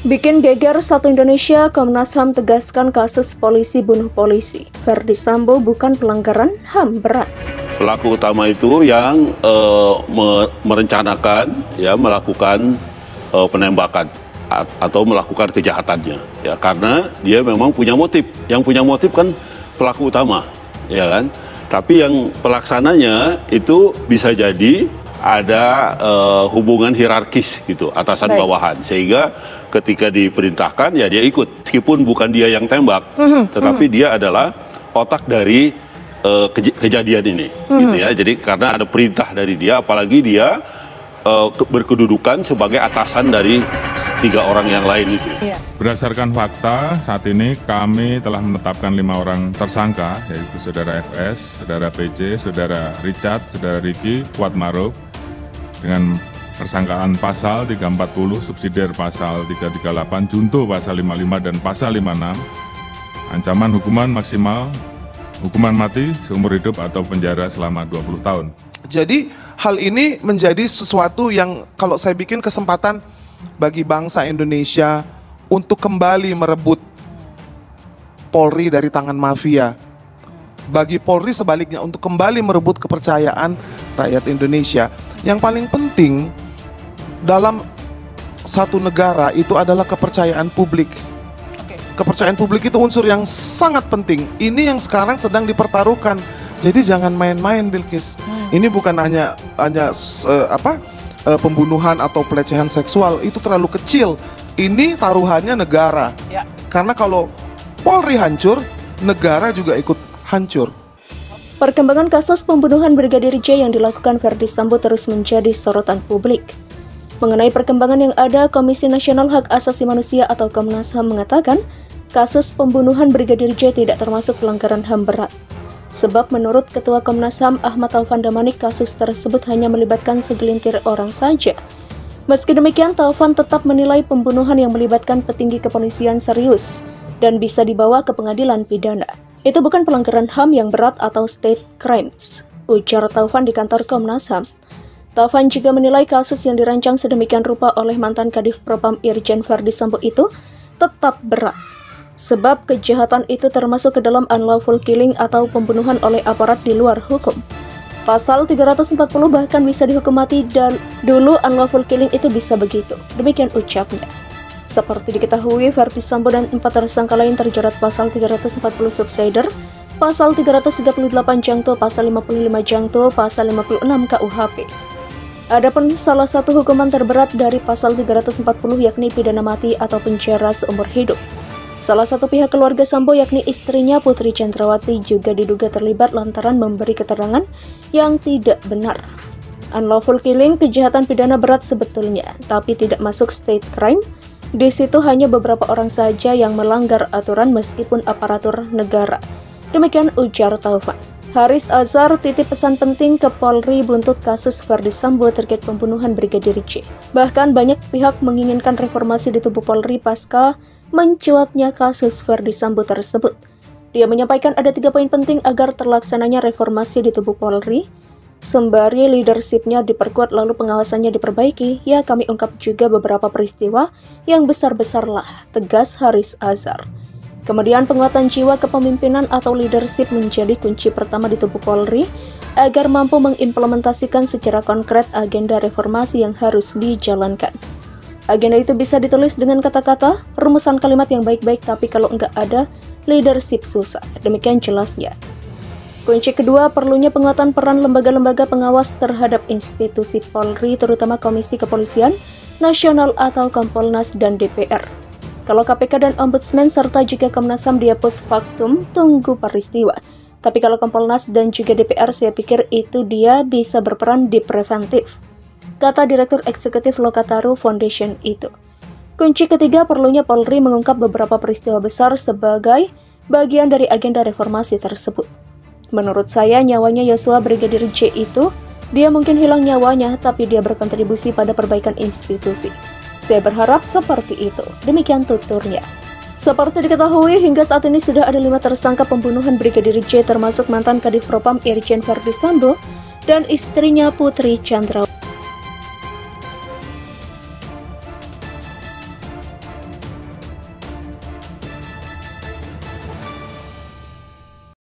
Bikin geger satu Indonesia, Komnas HAM tegaskan kasus polisi bunuh polisi. Verdi Sambo bukan pelanggaran HAM berat. Pelaku utama itu yang merencanakan, melakukan penembakan atau melakukan kejahatannya, karena dia memang punya motif. Yang punya motif kan pelaku utama, ya kan. Tapi yang pelaksananya itu bisa jadi ada hubungan hierarkis gitu, atasan bawahan, sehingga ketika diperintahkan ya dia ikut, meskipun bukan dia yang tembak, tetapi dia adalah otak dari kejadian ini, gitu ya. Jadi karena ada perintah dari dia, apalagi dia berkedudukan sebagai atasan dari 3 orang yang lain itu. Berdasarkan fakta, saat ini kami telah menetapkan 5 orang tersangka, yaitu Saudara FS, Saudara PC, Saudara Richard, Saudara Ricky, Kuat Maruf, dengan persangkaan pasal 340, subsidiar pasal 338, junto pasal 55 dan pasal 56, ancaman hukuman maksimal, hukuman mati seumur hidup atau penjara selama 20 tahun. Jadi hal ini menjadi sesuatu yang kalau saya bikin kesempatan bagi bangsa Indonesia untuk kembali merebut Polri dari tangan mafia. Bagi Polri sebaliknya untuk kembali merebut kepercayaan rakyat Indonesia. Yang paling penting dalam satu negara itu adalah kepercayaan publik. Kepercayaan publik itu unsur yang sangat penting. Ini yang sekarang sedang dipertaruhkan. Jadi jangan main-main, Bilkis. Ini bukan hanya pembunuhan atau pelecehan seksual, itu terlalu kecil. Ini taruhannya negara. Karena kalau Polri hancur, negara juga ikut hancur. Perkembangan kasus pembunuhan Brigadir J yang dilakukan Verdi Sambo terus menjadi sorotan publik. Mengenai perkembangan yang ada, Komisi Nasional Hak Asasi Manusia atau Komnas HAM mengatakan kasus pembunuhan Brigadir J tidak termasuk pelanggaran HAM berat. Sebab menurut Ketua Komnas HAM Ahmad Taufan Damanik, kasus tersebut hanya melibatkan segelintir orang saja. Meski demikian, Taufan tetap menilai pembunuhan yang melibatkan petinggi kepolisian serius dan bisa dibawa ke pengadilan pidana. Itu bukan pelanggaran HAM yang berat atau state crimes, ujar Taufan di kantor Komnas HAM. Taufan juga menilai kasus yang dirancang sedemikian rupa oleh mantan Kadif Propam Irjen Verdi Sambo itu tetap berat. Sebab kejahatan itu termasuk ke dalam unlawful killing atau pembunuhan oleh aparat di luar hukum. Pasal 340 bahkan bisa dihukum mati dan dulu unlawful killing itu bisa begitu. Demikian ucapnya. Seperti diketahui, Verdi Sambo dan 4 tersangka lain terjerat pasal 340 subsidiar, pasal 338 jangto, pasal 55 jangto, pasal 56 KUHP. Adapun salah satu hukuman terberat dari pasal 340 yakni pidana mati atau penjara seumur hidup. Salah satu pihak keluarga Sambo yakni istrinya Putri Chandrawati juga diduga terlibat lantaran memberi keterangan yang tidak benar. Unlawful killing kejahatan pidana berat sebetulnya, tapi tidak masuk state crime. Di situ hanya beberapa orang saja yang melanggar aturan meskipun aparatur negara. Demikian ujar Taufan. Haris Azhar titip pesan penting ke Polri buntut kasus Verdi Sambo terkait pembunuhan Brigadir J. Bahkan banyak pihak menginginkan reformasi di tubuh Polri pasca mencuatnya kasus Verdi Sambo tersebut. Dia menyampaikan ada 3 poin penting agar terlaksananya reformasi di tubuh Polri. Sembari leadershipnya diperkuat lalu pengawasannya diperbaiki, ya kami ungkap juga beberapa peristiwa yang besar-besarlah, tegas Haris Azhar. Kemudian penguatan jiwa kepemimpinan atau leadership menjadi kunci pertama di tubuh Polri agar mampu mengimplementasikan secara konkret agenda reformasi yang harus dijalankan. Agenda itu bisa ditulis dengan kata-kata, rumusan kalimat yang baik-baik, tapi kalau enggak ada leadership susah. Demikian jelasnya. Kunci kedua, perlunya penguatan peran lembaga-lembaga pengawas terhadap institusi Polri, terutama Komisi Kepolisian Nasional atau Kompolnas dan DPR. Kalau KPK dan Ombudsman serta juga Komnas HAM dia post factum, tunggu peristiwa. Tapi kalau Kompolnas dan juga DPR, saya pikir itu dia bisa berperan di preventif, kata Direktur Eksekutif Lokataru Foundation itu. Kunci ketiga, perlunya Polri mengungkap beberapa peristiwa besar sebagai bagian dari agenda reformasi tersebut. Menurut saya, nyawanya Yosua Brigadir J itu, dia mungkin hilang nyawanya, tapi dia berkontribusi pada perbaikan institusi. Saya berharap seperti itu. Demikian tuturnya. Seperti diketahui, hingga saat ini sudah ada 5 tersangka pembunuhan Brigadir J termasuk mantan Kadif Propam Irjen Verdi Sambo dan istrinya Putri Chandrawati.